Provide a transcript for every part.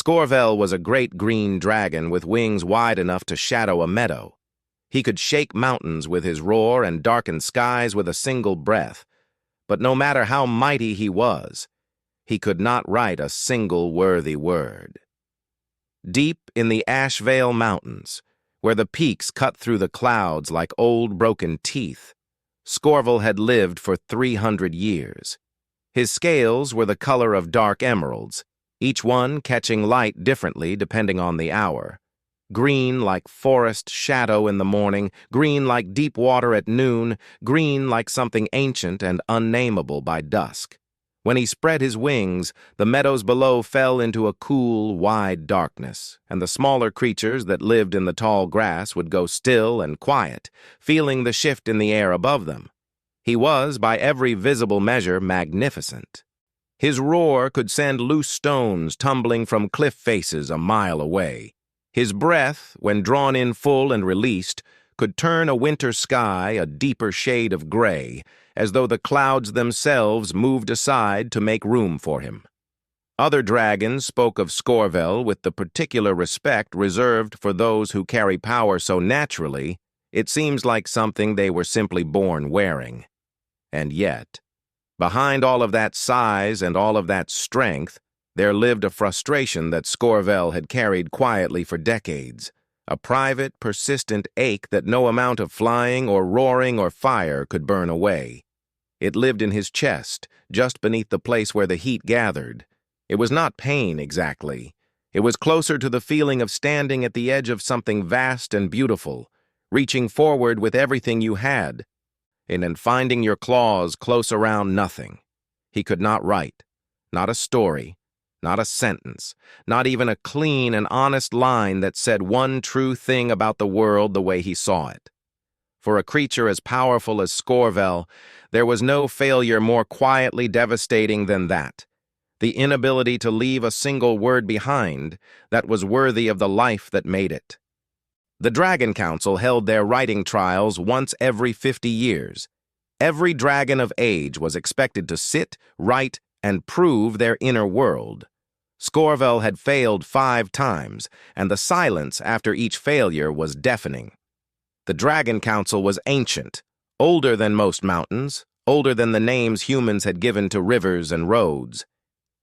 Scorvel was a great green dragon with wings wide enough to shadow a meadow. He could shake mountains with his roar and darken skies with a single breath. But no matter how mighty he was, he could not write a single worthy word. Deep in the Ashvale Mountains, where the peaks cut through the clouds like old broken teeth, Scorvel had lived for 300 years. His scales were the color of dark emeralds, each one catching light differently depending on the hour. Green like forest shadow in the morning, green like deep water at noon, green like something ancient and unnameable by dusk. When he spread his wings, the meadows below fell into a cool, wide darkness, and the smaller creatures that lived in the tall grass would go still and quiet, feeling the shift in the air above them. He was, by every visible measure, magnificent. His roar could send loose stones tumbling from cliff faces a mile away. His breath, when drawn in full and released, could turn a winter sky a deeper shade of gray, as though the clouds themselves moved aside to make room for him. Other dragons spoke of Scorvel with the particular respect reserved for those who carry power so naturally, it seems like something they were simply born wearing. And yet, behind all of that size and all of that strength, there lived a frustration that Scorvel had carried quietly for decades, a private, persistent ache that no amount of flying or roaring or fire could burn away. It lived in his chest, just beneath the place where the heat gathered. It was not pain, exactly. It was closer to the feeling of standing at the edge of something vast and beautiful, reaching forward with everything you had, and then finding your claws close around nothing. He could not write, not a story, not a sentence, not even a clean and honest line that said one true thing about the world the way he saw it. For a creature as powerful as Scorvel, there was no failure more quietly devastating than that. The inability to leave a single word behind that was worthy of the life that made it. The Dragon Council held their writing trials once every 50 years. Every dragon of age was expected to sit, write, and prove their inner world. Scorvel had failed 5 times, and the silence after each failure was deafening. The Dragon Council was ancient, older than most mountains, older than the names humans had given to rivers and roads.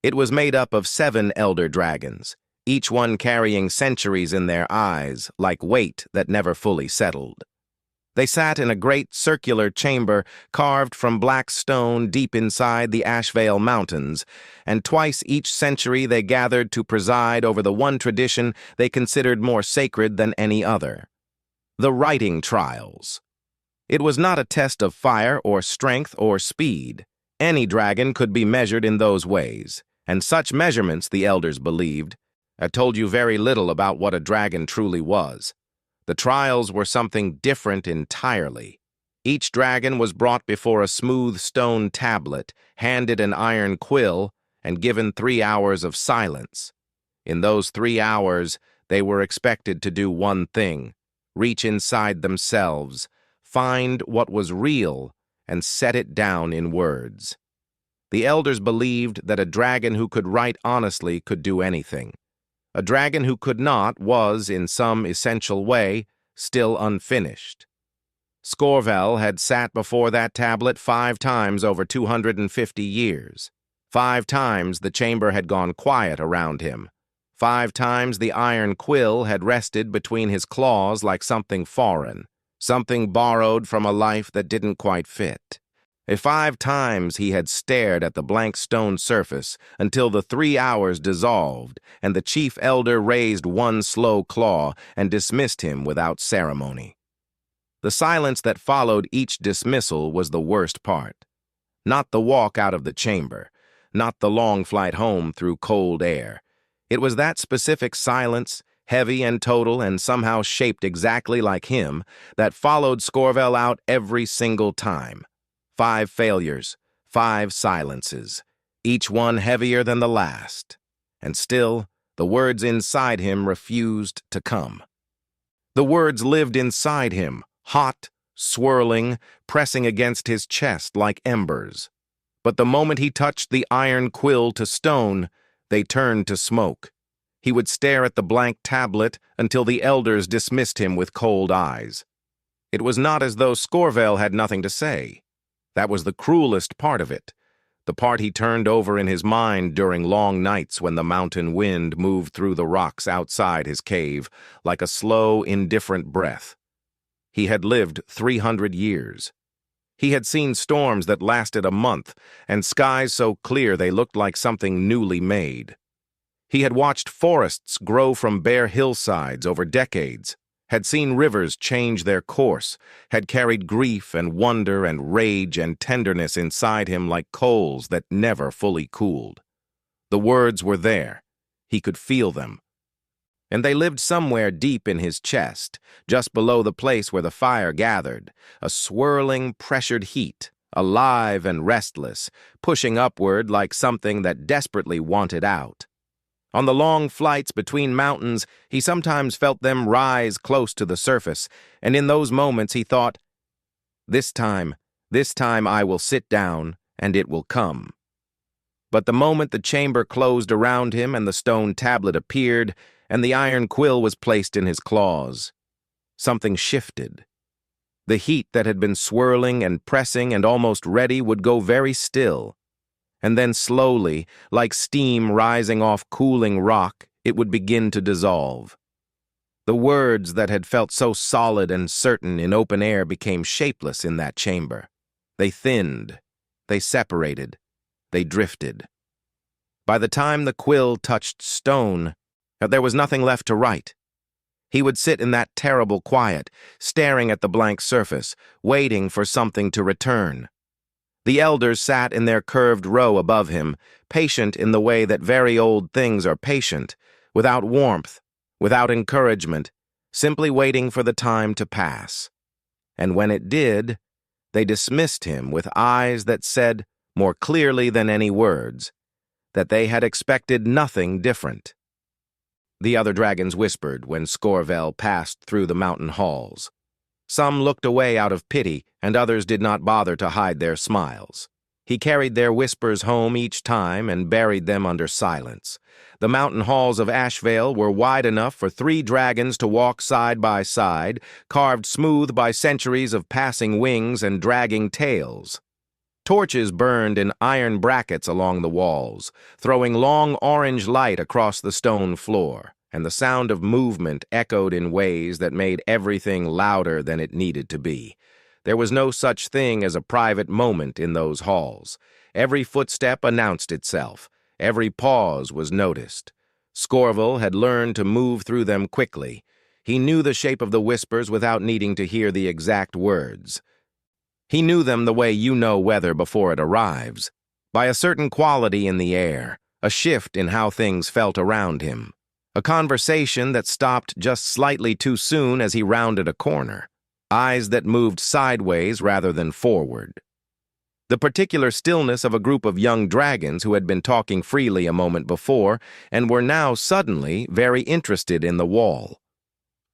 It was made up of 7 elder dragons, each one carrying centuries in their eyes, like weight that never fully settled. They sat in a great circular chamber carved from black stone deep inside the Ashvale Mountains, and twice each century they gathered to preside over the one tradition they considered more sacred than any other: the writing trials. It was not a test of fire or strength or speed. Any dragon could be measured in those ways, and such measurements, the elders believed, had told you very little about what a dragon truly was. The trials were something different entirely. Each dragon was brought before a smooth stone tablet, handed an iron quill, and given 3 hours of silence. In those 3 hours, they were expected to do one thing: reach inside themselves, find what was real, and set it down in words. The elders believed that a dragon who could write honestly could do anything. A dragon who could not was, in some essential way, still unfinished. Scorvel had sat before that tablet 5 times over 250 years. 5 times the chamber had gone quiet around him. 5 times the iron quill had rested between his claws like something foreign, something borrowed from a life that didn't quite fit. 5 times he had stared at the blank stone surface until the 3 hours dissolved and the chief elder raised one slow claw and dismissed him without ceremony. The silence that followed each dismissal was the worst part. Not the walk out of the chamber, not the long flight home through cold air. It was that specific silence, heavy and total and somehow shaped exactly like him, that followed Scorvel out every single time. 5 failures, 5 silences, each one heavier than the last. And still, the words inside him refused to come. The words lived inside him, hot, swirling, pressing against his chest like embers. But the moment he touched the iron quill to stone, they turned to smoke. He would stare at the blank tablet until the elders dismissed him with cold eyes. It was not as though Scorvel had nothing to say. That was the cruelest part of it, the part he turned over in his mind during long nights when the mountain wind moved through the rocks outside his cave like a slow, indifferent breath. He had lived 300 years. He had seen storms that lasted a month and skies so clear they looked like something newly made. He had watched forests grow from bare hillsides over decades, had seen rivers change their course, had carried grief and wonder and rage and tenderness inside him like coals that never fully cooled. The words were there. He could feel them. And they lived somewhere deep in his chest, just below the place where the fire gathered, a swirling, pressured heat, alive and restless, pushing upward like something that desperately wanted out. On the long flights between mountains, he sometimes felt them rise close to the surface, and in those moments he thought, this time I will sit down, and it will come. But the moment the chamber closed around him and the stone tablet appeared, and the iron quill was placed in his claws, something shifted. The heat that had been swirling and pressing and almost ready would go very still, and then slowly, like steam rising off cooling rock, it would begin to dissolve. The words that had felt so solid and certain in open air became shapeless in that chamber. They thinned, they separated, they drifted. By the time the quill touched stone, there was nothing left to write. He would sit in that terrible quiet, staring at the blank surface, waiting for something to return. The elders sat in their curved row above him, patient in the way that very old things are patient, without warmth, without encouragement, simply waiting for the time to pass. And when it did, they dismissed him with eyes that said, more clearly than any words, that they had expected nothing different. The other dragons whispered when Scorvel passed through the mountain halls. Some looked away out of pity, and others did not bother to hide their smiles. He carried their whispers home each time and buried them under silence. The mountain halls of Ashvale were wide enough for 3 dragons to walk side by side, carved smooth by centuries of passing wings and dragging tails. Torches burned in iron brackets along the walls, throwing long orange light across the stone floor, and the sound of movement echoed in ways that made everything louder than it needed to be. There was no such thing as a private moment in those halls. Every footstep announced itself. Every pause was noticed. Scorvel had learned to move through them quickly. He knew the shape of the whispers without needing to hear the exact words. He knew them the way you know weather before it arrives, by a certain quality in the air, a shift in how things felt around him. A conversation that stopped just slightly too soon as he rounded a corner. Eyes that moved sideways rather than forward. The particular stillness of a group of young dragons who had been talking freely a moment before and were now suddenly very interested in the wall.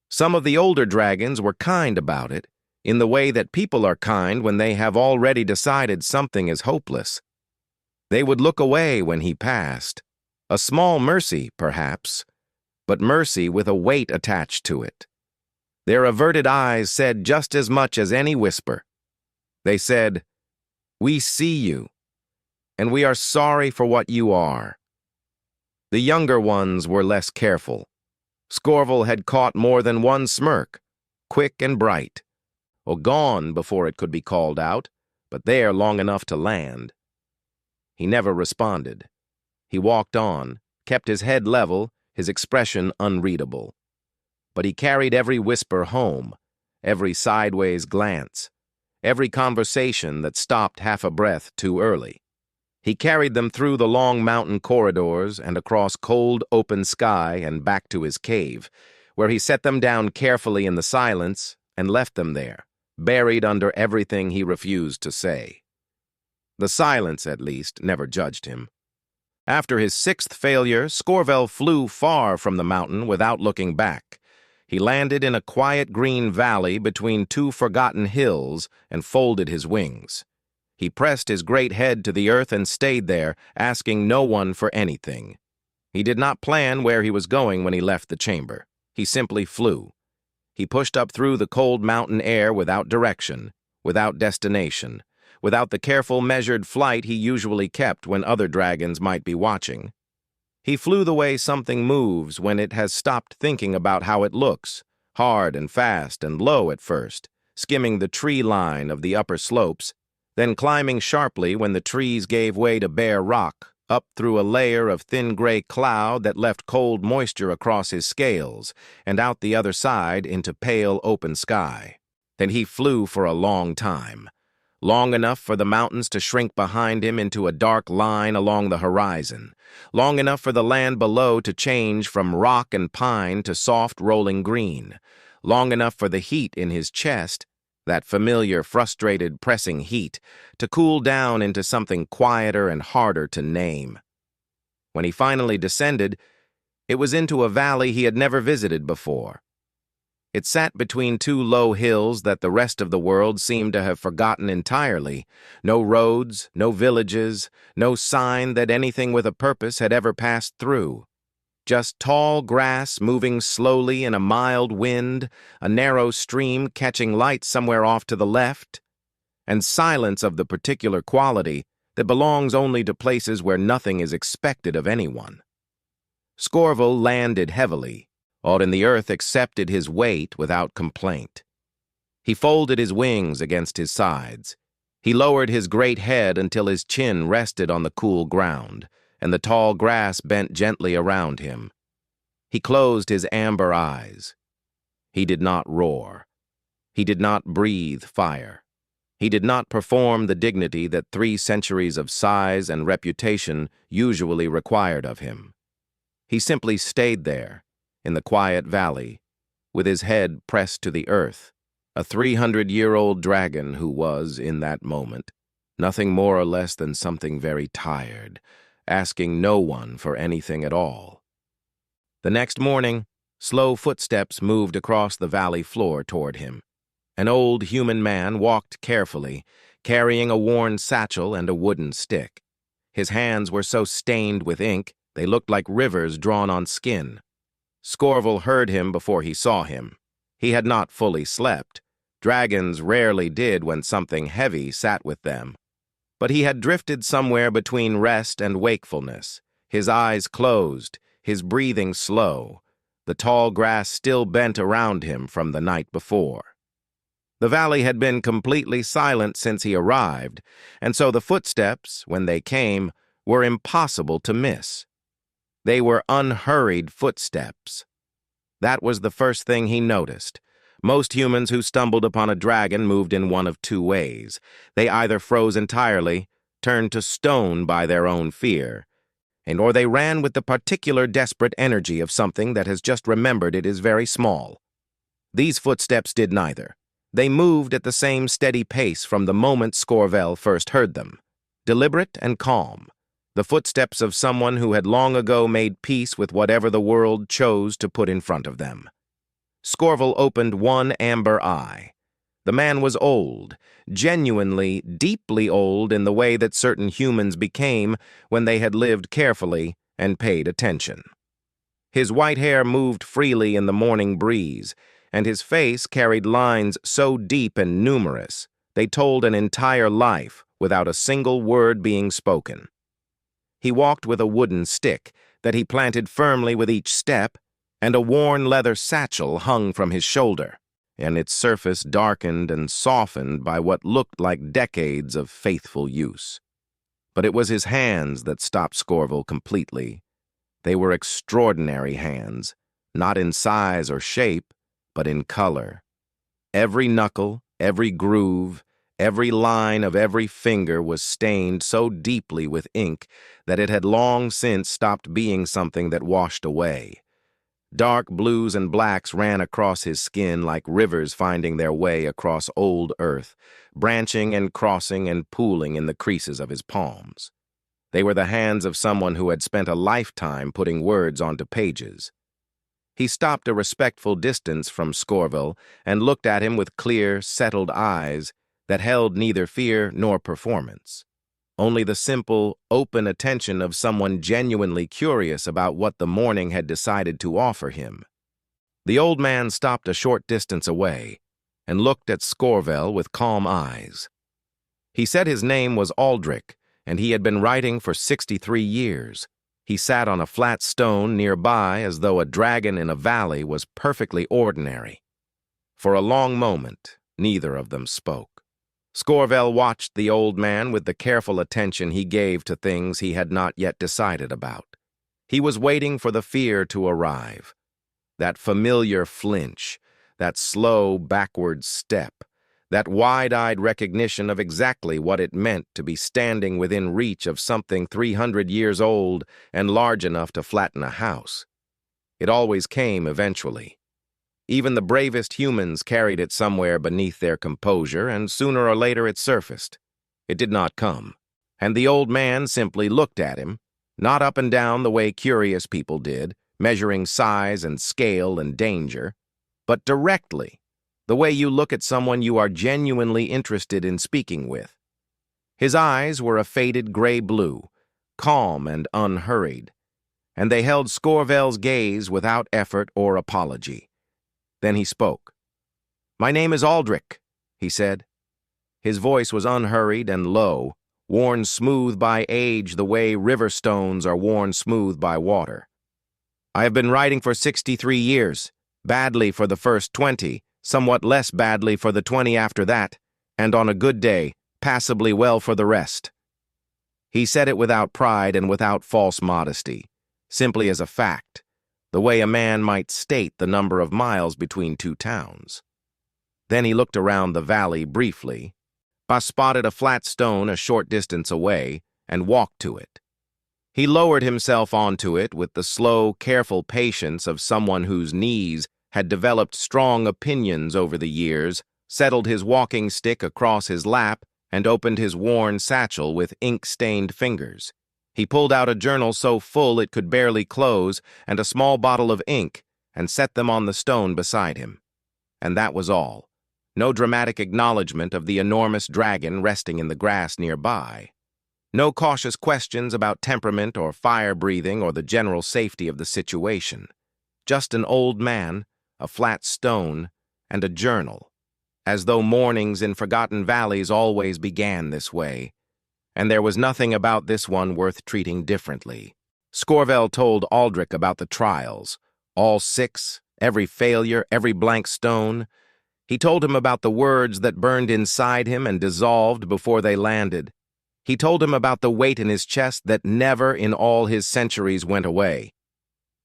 Some of the older dragons were kind about it, in the way that people are kind when they have already decided something is hopeless. They would look away when he passed. A small mercy, perhaps, but mercy with a weight attached to it. Their averted eyes said just as much as any whisper. They said, "We see you, and we are sorry for what you are." The younger ones were less careful. Scorvel had caught more than one smirk, quick and bright, or gone before it could be called out, but there long enough to land. He never responded. He walked on, kept his head level, his expression unreadable. But he carried every whisper home, every sideways glance, every conversation that stopped half a breath too early. He carried them through the long mountain corridors and across cold, open sky and back to his cave, where he set them down carefully in the silence and left them there, buried under everything he refused to say. The silence, at least, never judged him. After his 6th failure, Scorvel flew far from the mountain without looking back. He landed in a quiet green valley between 2 forgotten hills and folded his wings. He pressed his great head to the earth and stayed there, asking no one for anything. He did not plan where he was going when he left the chamber. He simply flew. He pushed up through the cold mountain air without direction, without destination, without the careful, measured flight he usually kept when other dragons might be watching. He flew the way something moves when it has stopped thinking about how it looks, hard and fast and low at first, skimming the tree line of the upper slopes, then climbing sharply when the trees gave way to bare rock, up through a layer of thin gray cloud that left cold moisture across his scales, and out the other side into pale open sky. Then he flew for a long time, long enough for the mountains to shrink behind him into a dark line along the horizon, long enough for the land below to change from rock and pine to soft rolling green, long enough for the heat in his chest, that familiar, frustrated, pressing heat, to cool down into something quieter and harder to name. When he finally descended, it was into a valley he had never visited before. It sat between two low hills that the rest of the world seemed to have forgotten entirely. No roads, no villages, no sign that anything with a purpose had ever passed through. Just tall grass moving slowly in a mild wind, a narrow stream catching light somewhere off to the left, and silence of the particular quality that belongs only to places where nothing is expected of anyone. Scorval landed heavily. All in the earth accepted his weight without complaint. He folded his wings against his sides. He lowered his great head until his chin rested on the cool ground, and the tall grass bent gently around him. He closed his amber eyes. He did not roar. He did not breathe fire. He did not perform the dignity that 3 centuries of size and reputation usually required of him. He simply stayed there, in the quiet valley, with his head pressed to the earth, a 300-year-old dragon who was, in that moment, nothing more or less than something very tired, asking no one for anything at all. The next morning, slow footsteps moved across the valley floor toward him. An old human man walked carefully, carrying a worn satchel and a wooden stick. His hands were so stained with ink, they looked like rivers drawn on skin. Scorval heard him before he saw him. He had not fully slept. Dragons rarely did when something heavy sat with them. But he had drifted somewhere between rest and wakefulness, his eyes closed, his breathing slow, the tall grass still bent around him from the night before. The valley had been completely silent since he arrived, and so the footsteps, when they came, were impossible to miss. They were unhurried footsteps. That was the first thing he noticed. Most humans who stumbled upon a dragon moved in one of 2 ways. They either froze entirely, turned to stone by their own fear, or they ran with the particular desperate energy of something that has just remembered it is very small. These footsteps did neither. They moved at the same steady pace from the moment Scorval first heard them, deliberate and calm. The footsteps of someone who had long ago made peace with whatever the world chose to put in front of them. Scorval opened one amber eye. The man was old, genuinely, deeply old in the way that certain humans became when they had lived carefully and paid attention. His white hair moved freely in the morning breeze, and his face carried lines so deep and numerous they told an entire life without a single word being spoken. He walked with a wooden stick that he planted firmly with each step, and a worn leather satchel hung from his shoulder, and its surface darkened and softened by what looked like decades of faithful use. But it was his hands that stopped Scorval completely. They were extraordinary hands, not in size or shape, but in color. Every knuckle, every groove, every line of every finger was stained so deeply with ink that it had long since stopped being something that washed away. Dark blues and blacks ran across his skin like rivers finding their way across old earth, branching and crossing and pooling in the creases of his palms. They were the hands of someone who had spent a lifetime putting words onto pages. He stopped a respectful distance from Scorval and looked at him with clear, settled eyes that held neither fear nor performance. only the simple, open attention of someone genuinely curious about what the morning had decided to offer him. The old man stopped a short distance away and looked at Scorvel with calm eyes. He said his name was Aldrich, and he had been writing for 63 years. He sat on a flat stone nearby as though a dragon in a valley was perfectly ordinary. For a long moment, neither of them spoke. Scorvel watched the old man with the careful attention he gave to things he had not yet decided about. He was waiting for the fear to arrive. That familiar flinch, that slow backward step, that wide-eyed recognition of exactly what it meant to be standing within reach of something 300 years old and large enough to flatten a house. It always came eventually. Even the bravest humans carried it somewhere beneath their composure, and sooner or later it surfaced. It did not come, and the old man simply looked at him, not up and down the way curious people did, measuring size and scale and danger, but directly, the way you look at someone you are genuinely interested in speaking with. His eyes were a faded gray-blue, calm and unhurried, and they held Scorvel's gaze without effort or apology. Then he spoke. "My name is Aldrich," he said. His voice was unhurried and low, worn smooth by age the way river stones are worn smooth by water. "I have been writing for 63 years, badly for the first 20, somewhat less badly for the 20 after that, and on a good day, passably well for the rest." He said it without pride and without false modesty, simply as a fact, the way a man might state the number of miles between two towns. Then he looked around the valley briefly, spotted a flat stone a short distance away, and walked to it. He lowered himself onto it with the slow, careful patience of someone whose knees had developed strong opinions over the years, settled his walking stick across his lap, and opened his worn satchel with ink-stained fingers. He pulled out a journal so full it could barely close and a small bottle of ink, and set them on the stone beside him. And that was all. No dramatic acknowledgement of the enormous dragon resting in the grass nearby. No cautious questions about temperament or fire-breathing or the general safety of the situation. Just an old man, a flat stone, and a journal, as though mornings in forgotten valleys always began this way. And there was nothing about this one worth treating differently. Scorvel told Aldrich about the trials, all 6, every failure, every blank stone. He told him about the words that burned inside him and dissolved before they landed. He told him about the weight in his chest that never in all his centuries went away.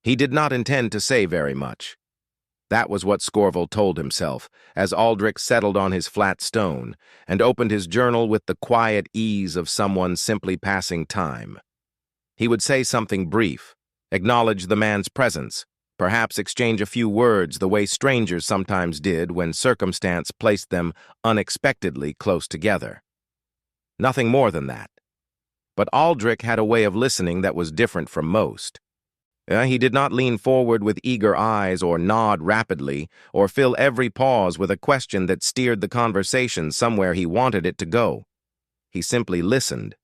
He did not intend to say very much. That was what Scorvel told himself, as Aldrich settled on his flat stone and opened his journal with the quiet ease of someone simply passing time. He would say something brief, acknowledge the man's presence, perhaps exchange a few words the way strangers sometimes did when circumstance placed them unexpectedly close together. Nothing more than that. But Aldrich had a way of listening that was different from most. He did not lean forward with eager eyes or nod rapidly or fill every pause with a question that steered the conversation somewhere he wanted it to go. He simply listened,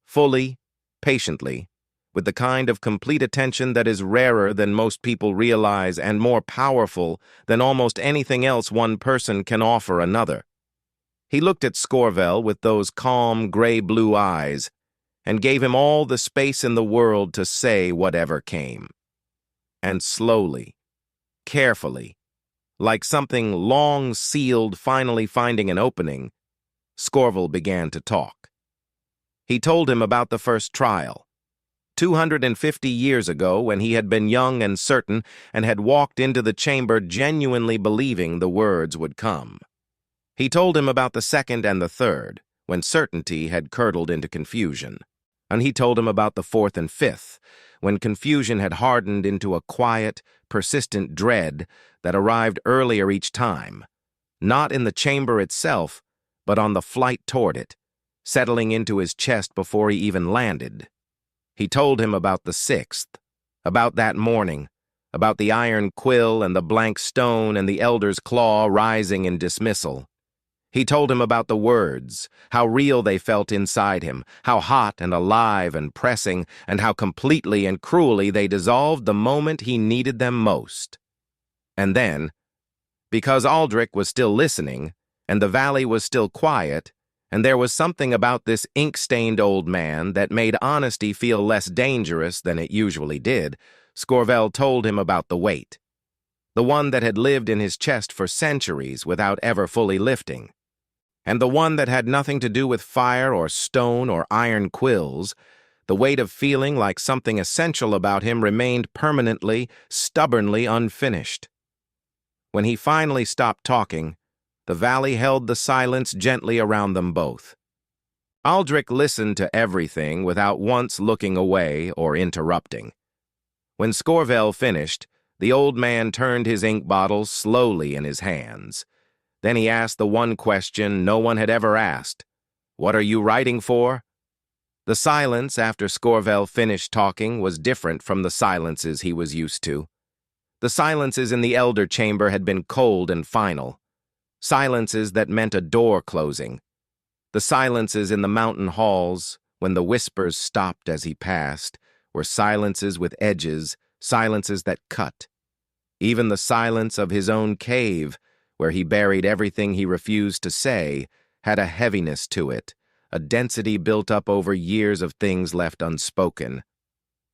fully, patiently, with the kind of complete attention that is rarer than most people realize and more powerful than almost anything else one person can offer another. He looked at Scorvel with those calm, gray-blue eyes and gave him all the space in the world to say whatever came. And slowly, carefully, like something long sealed finally finding an opening, Scorvel began to talk. He told him about the first trial, 250 years ago when he had been young and certain and had walked into the chamber genuinely believing the words would come. He told him about the second and the third, when certainty had curdled into confusion. And he told him about the fourth and fifth, when confusion had hardened into a quiet, persistent dread that arrived earlier each time, not in the chamber itself, but on the flight toward it, settling into his chest before he even landed. He told him about the sixth, about that morning, about the iron quill and the blank stone and the elder's claw rising in dismissal. He told him about the words, how real they felt inside him, how hot and alive and pressing, and how completely and cruelly they dissolved the moment he needed them most. And then, because Aldrich was still listening, and the valley was still quiet, and there was something about this ink-stained old man that made honesty feel less dangerous than it usually did, Scorvel told him about the weight. The one that had lived in his chest for centuries without ever fully lifting. And the one that had nothing to do with fire or stone or iron quills, the weight of feeling like something essential about him remained permanently, stubbornly unfinished. When he finally stopped talking, the valley held the silence gently around them both. Aldrich listened to everything without once looking away or interrupting. When Scorvel finished, the old man turned his ink bottle slowly in his hands. Then he asked the one question no one had ever asked. "What are you writing for?" The silence after Scorvel finished talking was different from the silences he was used to. The silences in the elder chamber had been cold and final. Silences that meant a door closing. The silences in the mountain halls, when the whispers stopped as he passed, were silences with edges, silences that cut. Even the silence of his own cave, where he buried everything he refused to say, had a heaviness to it, a density built up over years of things left unspoken.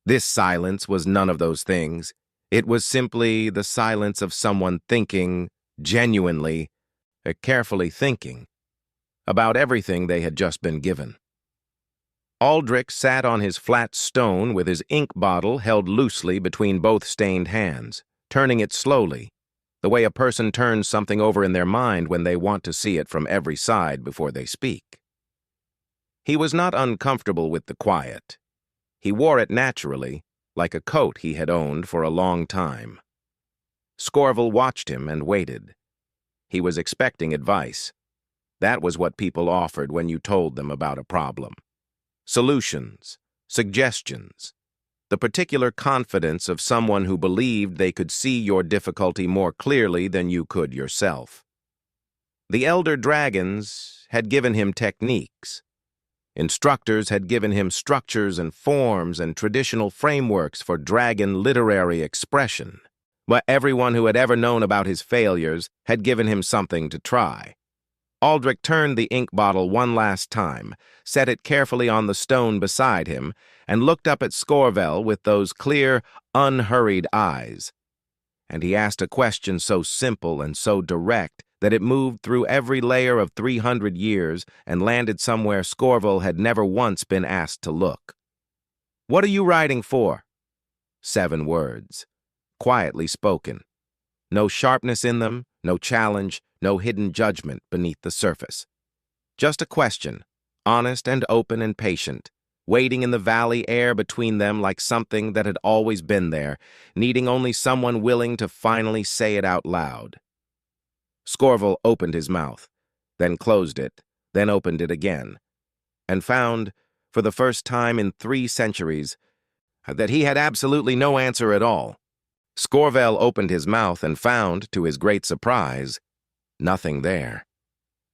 This silence was none of those things. It was simply the silence of someone thinking, genuinely, carefully thinking, about everything they had just been given. Aldrich sat on his flat stone with his ink bottle held loosely between both stained hands, turning it slowly, the way a person turns something over in their mind when they want to see it from every side before they speak. He was not uncomfortable with the quiet. He wore it naturally, like a coat he had owned for a long time. Scorvel watched him and waited. He was expecting advice. That was what people offered when you told them about a problem. Solutions, suggestions, the particular confidence of someone who believed they could see your difficulty more clearly than you could yourself. The elder dragons had given him techniques. Instructors had given him structures and forms and traditional frameworks for dragon literary expression. But everyone who had ever known about his failures had given him something to try. Aldrich turned the ink bottle one last time, set it carefully on the stone beside him, and looked up at Scorvel with those clear, unhurried eyes. And he asked a question so simple and so direct that it moved through every layer of 300 years and landed somewhere Scorvel had never once been asked to look. "What are you writing for?" 7 words, quietly spoken. No sharpness in them, no challenge, no hidden judgment beneath the surface. Just a question, honest and open and patient, waiting in the valley air between them like something that had always been there, needing only someone willing to finally say it out loud. Scorvel opened his mouth, then closed it, then opened it again, and found, for the first time in 3 centuries, that he had absolutely no answer at all. Scorvel opened his mouth and found, to his great surprise, nothing there.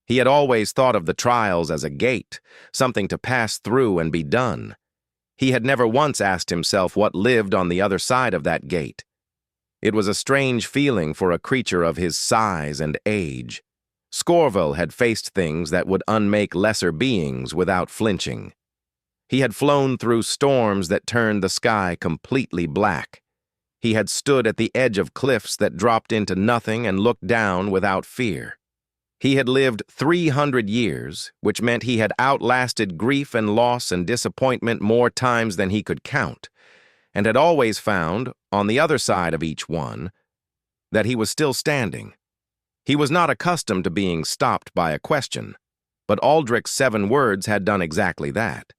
He had always thought of the trials as a gate, something to pass through and be done. He had never once asked himself what lived on the other side of that gate. It was a strange feeling for a creature of his size and age. Scorvel had faced things that would unmake lesser beings without flinching. He had flown through storms that turned the sky completely black. He had stood at the edge of cliffs that dropped into nothing and looked down without fear. He had lived 300 years, which meant he had outlasted grief and loss and disappointment more times than he could count, and had always found, on the other side of each one, that he was still standing. He was not accustomed to being stopped by a question, but Aldrich's 7 words had done exactly that.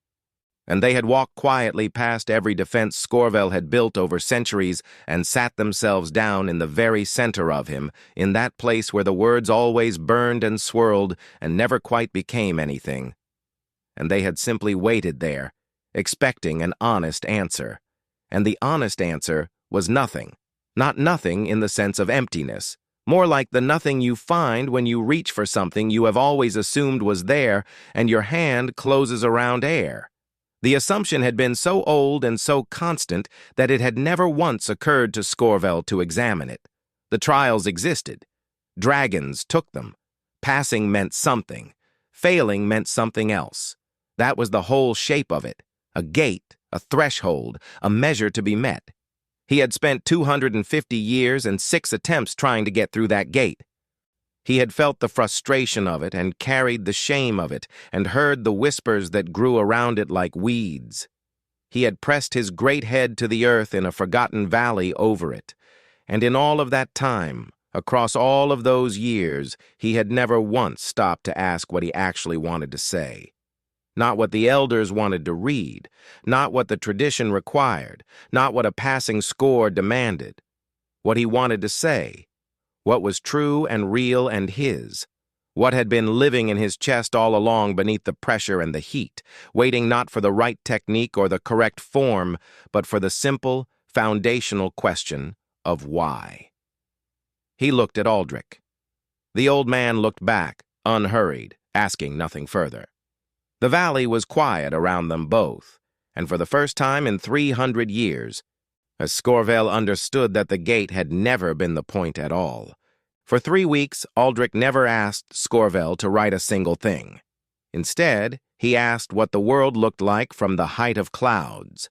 And they had walked quietly past every defense Scorvel had built over centuries and sat themselves down in the very center of him, in that place where the words always burned and swirled and never quite became anything. And they had simply waited there, expecting an honest answer. And the honest answer was nothing. Not nothing in the sense of emptiness, more like the nothing you find when you reach for something you have always assumed was there and your hand closes around air. The assumption had been so old and so constant that it had never once occurred to Scorvel to examine it. The trials existed. Dragons took them. Passing meant something. Failing meant something else. That was the whole shape of it. A gate, a threshold, a measure to be met. He had spent 250 years and 6 attempts trying to get through that gate. He had felt the frustration of it and carried the shame of it and heard the whispers that grew around it like weeds. He had pressed his great head to the earth in a forgotten valley over it, and in all of that time, across all of those years, he had never once stopped to ask what he actually wanted to say. Not what the elders wanted to read, not what the tradition required, not what a passing score demanded. What he wanted to say, what was true and real and his, what had been living in his chest all along beneath the pressure and the heat, waiting not for the right technique or the correct form, but for the simple, foundational question of why. He looked at Aldrich. The old man looked back, unhurried, asking nothing further. The valley was quiet around them both, and for the first time in 300 years, as Scorvel understood that the gate had never been the point at all. For 3 weeks, Aldrich never asked Scorvel to write a single thing. Instead, he asked what the world looked like from the height of clouds.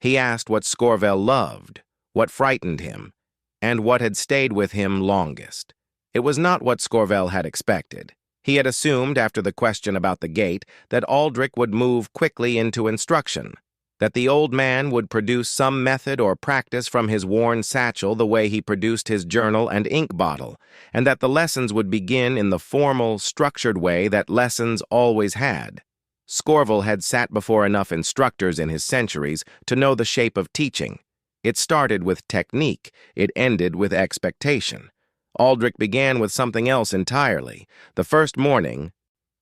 He asked what Scorvel loved, what frightened him, and what had stayed with him longest. It was not what Scorvel had expected. He had assumed, after the question about the gate, that Aldrich would move quickly into instruction, that the old man would produce some method or practice from his worn satchel the way he produced his journal and ink bottle, and that the lessons would begin in the formal, structured way that lessons always had. Scorvel had sat before enough instructors in his centuries to know the shape of teaching. It started with technique, it ended with expectation. Aldrich began with something else entirely. The first morning,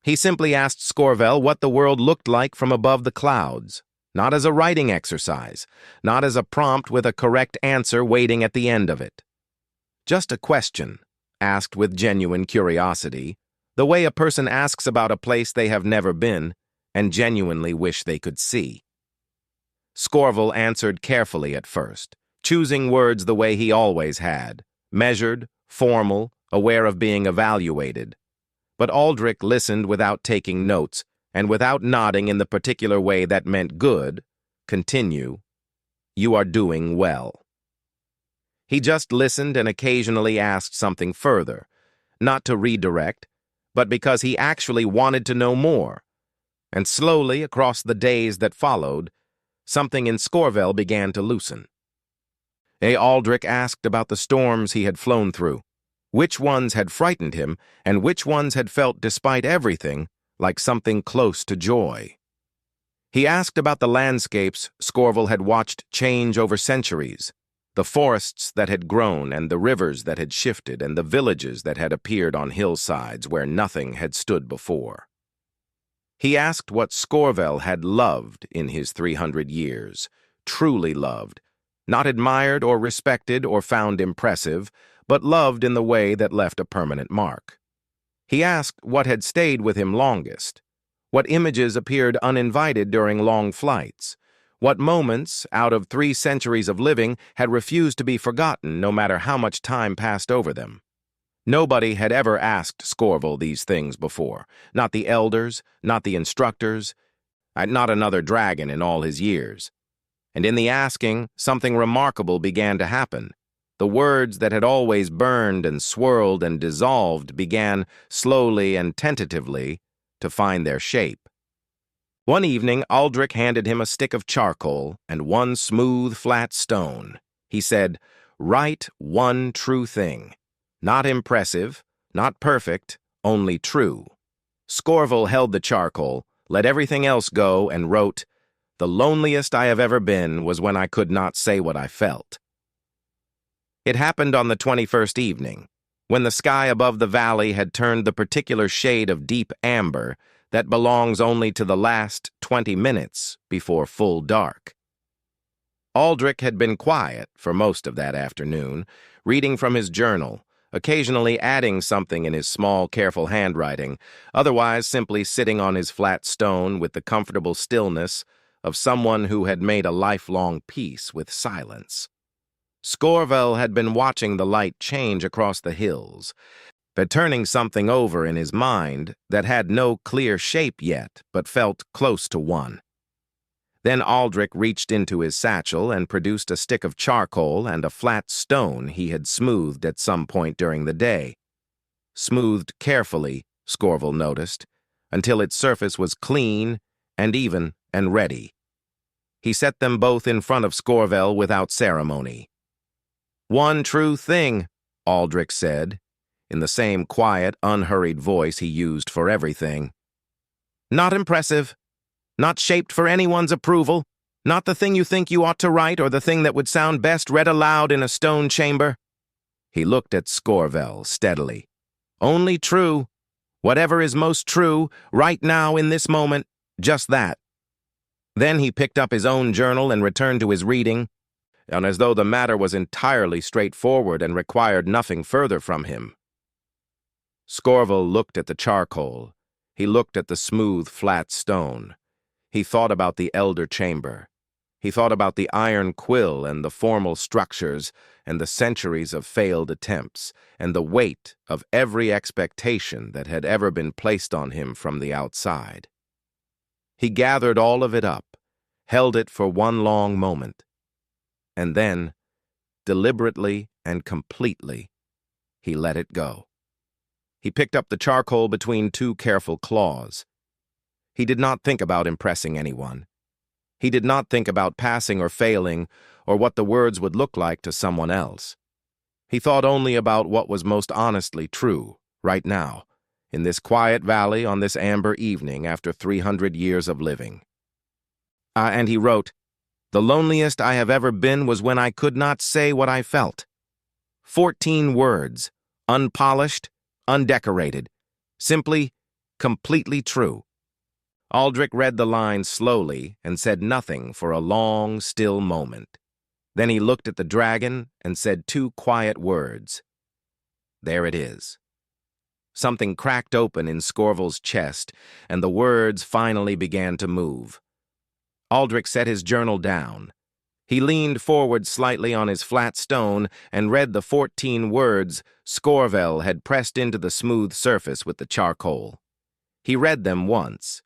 he simply asked Scorvel what the world looked like from above the clouds, not as a writing exercise, not as a prompt with a correct answer waiting at the end of it. Just a question, asked with genuine curiosity, the way a person asks about a place they have never been and genuinely wish they could see. Scorvel answered carefully at first, choosing words the way he always had, measured, formal, aware of being evaluated. But Aldrich listened without taking notes, and without nodding in the particular way that meant good, continue, you are doing well. He just listened and occasionally asked something further, not to redirect, but because he actually wanted to know more. And slowly, across the days that followed, something in Scorvel began to loosen. Aldrich asked about the storms he had flown through, which ones had frightened him, and which ones had felt, despite everything, like something close to joy. He asked about the landscapes Scorvel had watched change over centuries, the forests that had grown and the rivers that had shifted and the villages that had appeared on hillsides where nothing had stood before. He asked what Scorvel had loved in his 300 years, truly loved, not admired or respected or found impressive, but loved in the way that left a permanent mark. He asked what had stayed with him longest, what images appeared uninvited during long flights, what moments, out of 3 centuries of living, had refused to be forgotten no matter how much time passed over them. Nobody had ever asked Scorvel these things before, not the elders, not the instructors, not another dragon in all his years. And in the asking, something remarkable began to happen. The words that had always burned and swirled and dissolved began, slowly and tentatively, to find their shape. One evening, Aldrich handed him a stick of charcoal and 1 smooth, flat stone. He said, "Write one true thing. Not impressive, not perfect, only true." Scorvel held the charcoal, let everything else go, and wrote, "The loneliest I have ever been was when I could not say what I felt." It happened on the 21st evening, when the sky above the valley had turned the particular shade of deep amber that belongs only to the last 20 minutes before full dark. Aldrich had been quiet for most of that afternoon, reading from his journal, occasionally adding something in his small, careful handwriting, otherwise simply sitting on his flat stone with the comfortable stillness of someone who had made a lifelong peace with silence. Scorvel had been watching the light change across the hills, but turning something over in his mind that had no clear shape yet, but felt close to one. Then Aldrich reached into his satchel and produced a stick of charcoal and a flat stone he had smoothed at some point during the day. Smoothed carefully, Scorvel noticed, until its surface was clean and even and ready. He set them both in front of Scorvel without ceremony. "One true thing," Aldrich said, in the same quiet, unhurried voice he used for everything. "Not impressive. Not shaped for anyone's approval, not the thing you think you ought to write or the thing that would sound best read aloud in a stone chamber." He looked at Scorvel steadily. "Only true. Whatever is most true, right now in this moment, just that." Then he picked up his own journal and returned to his reading, and as though the matter was entirely straightforward and required nothing further from him. Scorvel looked at the charcoal. He looked at the smooth, flat stone. He thought about the elder chamber. He thought about the iron quill and the formal structures and the centuries of failed attempts and the weight of every expectation that had ever been placed on him from the outside. He gathered all of it up, held it for one long moment, and then, deliberately and completely, he let it go. He picked up the charcoal between two careful claws. He did not think about impressing anyone. He did not think about passing or failing or what the words would look like to someone else. He thought only about what was most honestly true, right now, in this quiet valley on this amber evening after 300 years of living. And he wrote, "The loneliest I have ever been was when I could not say what I felt." 14 words, unpolished, undecorated, simply, completely true. Aldrich read the lines slowly and said nothing for a long, still moment. Then he looked at the dragon and said 2 quiet words. "There it is." Something cracked open in Scorvel's chest, and the words finally began to move. Aldrich set his journal down. He leaned forward slightly on his flat stone and read the 14 words Scorvel had pressed into the smooth surface with the charcoal. He read them once.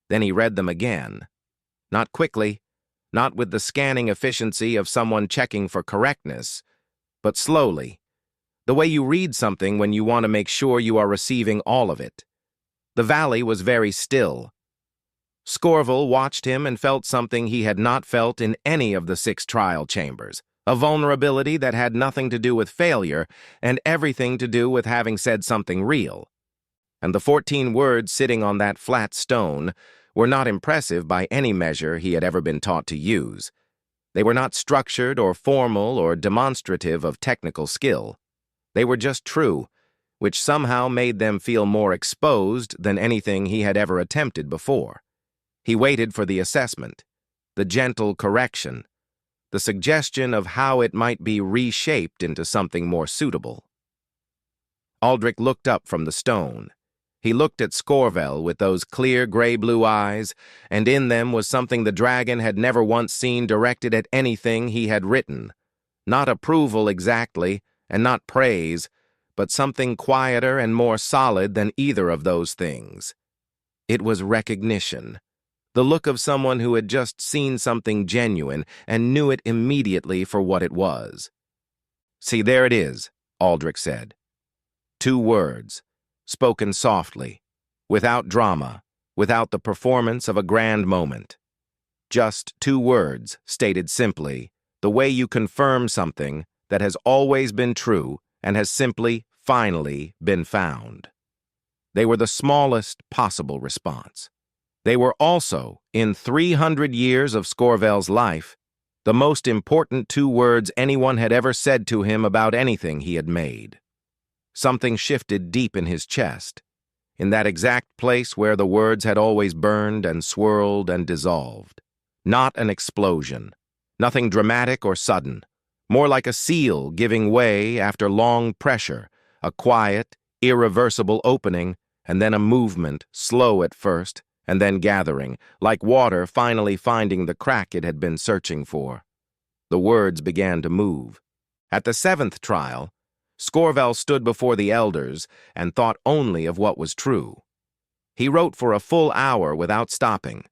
Then he read them again. Not quickly, not with the scanning efficiency of someone checking for correctness, but slowly, the way you read something when you want to make sure you are receiving all of it. The valley was very still. Scorvel watched him and felt something he had not felt in any of the 6 trial chambers, a vulnerability that had nothing to do with failure and everything to do with having said something real. And the 14 words sitting on that flat stone were not impressive by any measure he had ever been taught to use. They were not structured or formal or demonstrative of technical skill. They were just true, which somehow made them feel more exposed than anything he had ever attempted before. He waited for the assessment, the gentle correction, the suggestion of how it might be reshaped into something more suitable. Aldrich looked up from the stone. He looked at Scorvel with those clear gray-blue eyes, and in them was something the dragon had never once seen directed at anything he had written. Not approval exactly, and not praise, but something quieter and more solid than either of those things. It was recognition, the look of someone who had just seen something genuine and knew it immediately for what it was. "See, there it is," Aldrich said. 2 words. Spoken softly, without drama, without the performance of a grand moment. Just 2 words, stated simply, the way you confirm something that has always been true and has simply, finally, been found. They were the smallest possible response. They were also, in 300 years of Scorvel's life, the most important 2 words anyone had ever said to him about anything he had made. Something shifted deep in his chest, in that exact place where the words had always burned and swirled and dissolved. Not an explosion, nothing dramatic or sudden, more like a seal giving way after long pressure, a quiet, irreversible opening, and then a movement, slow at first, and then gathering, like water finally finding the crack it had been searching for. The words began to move. At the 7th trial, Scorvel stood before the elders and thought only of what was true. He wrote for a full hour without stopping,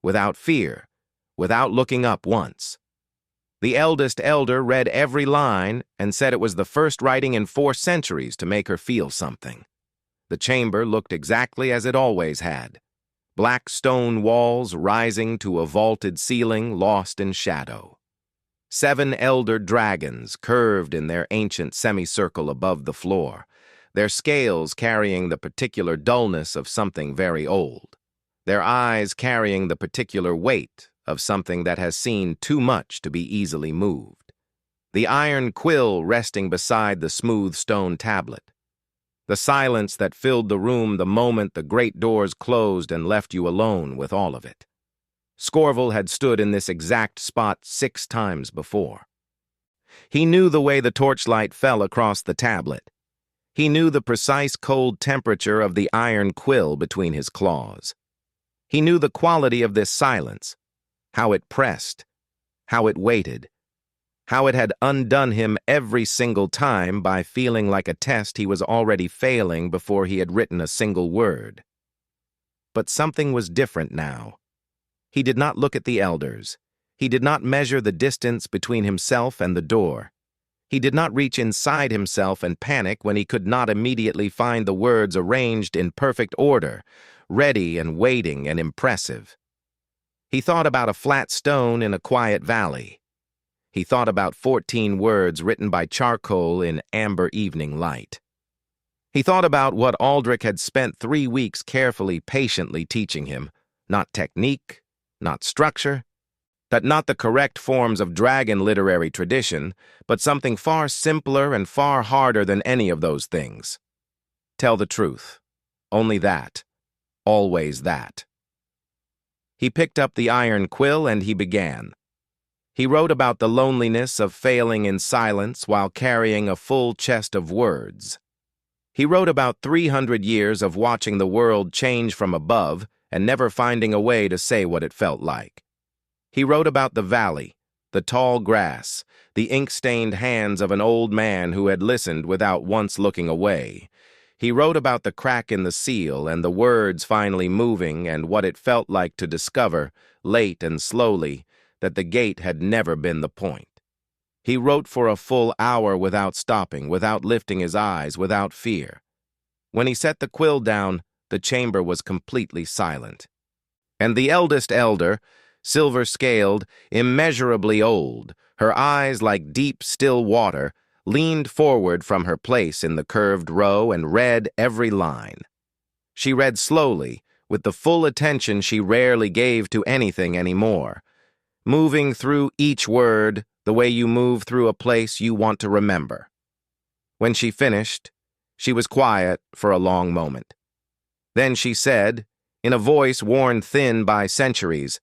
without fear, without looking up once. The eldest elder read every line and said it was the first writing in 4 centuries to make her feel something. The chamber looked exactly as it always had. Black stone walls rising to a vaulted ceiling lost in shadow. 7 elder dragons curved in their ancient semicircle above the floor, their scales carrying the particular dullness of something very old, their eyes carrying the particular weight of something that has seen too much to be easily moved. The iron quill resting beside the smooth stone tablet. The silence that filled the room the moment the great doors closed and left you alone with all of it. Scorvel had stood in this exact spot 6 times before. He knew the way the torchlight fell across the tablet. He knew the precise cold temperature of the iron quill between his claws. He knew the quality of this silence, how it pressed, how it waited, how it had undone him every single time by feeling like a test he was already failing before he had written a single word. But something was different now. He did not look at the elders. He did not measure the distance between himself and the door. He did not reach inside himself and panic when he could not immediately find the words arranged in perfect order, ready and waiting and impressive. He thought about a flat stone in a quiet valley. He thought about 14 words written by charcoal in amber evening light. He thought about what Aldrich had spent 3 weeks carefully, patiently teaching him, not technique, not structure, that not the correct forms of dragon literary tradition, but something far simpler and far harder than any of those things. Tell the truth. Only that. Always that. He picked up the iron quill and he began. He wrote about the loneliness of failing in silence while carrying a full chest of words. He wrote about 300 years of watching the world change from above and never finding a way to say what it felt like. He wrote about the valley, the tall grass, the ink-stained hands of an old man who had listened without once looking away. He wrote about the crack in the seal and the words finally moving and what it felt like to discover, late and slowly, that the gate had never been the point. He wrote for a full hour without stopping, without lifting his eyes, without fear. When he set the quill down, the chamber was completely silent. And the eldest elder, silver-scaled, immeasurably old, her eyes like deep, still water, leaned forward from her place in the curved row and read every line. She read slowly, with the full attention she rarely gave to anything anymore, moving through each word the way you move through a place you want to remember. When she finished, she was quiet for a long moment. Then she said, in a voice worn thin by centuries,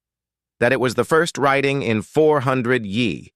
that it was the first writing in 400 ye,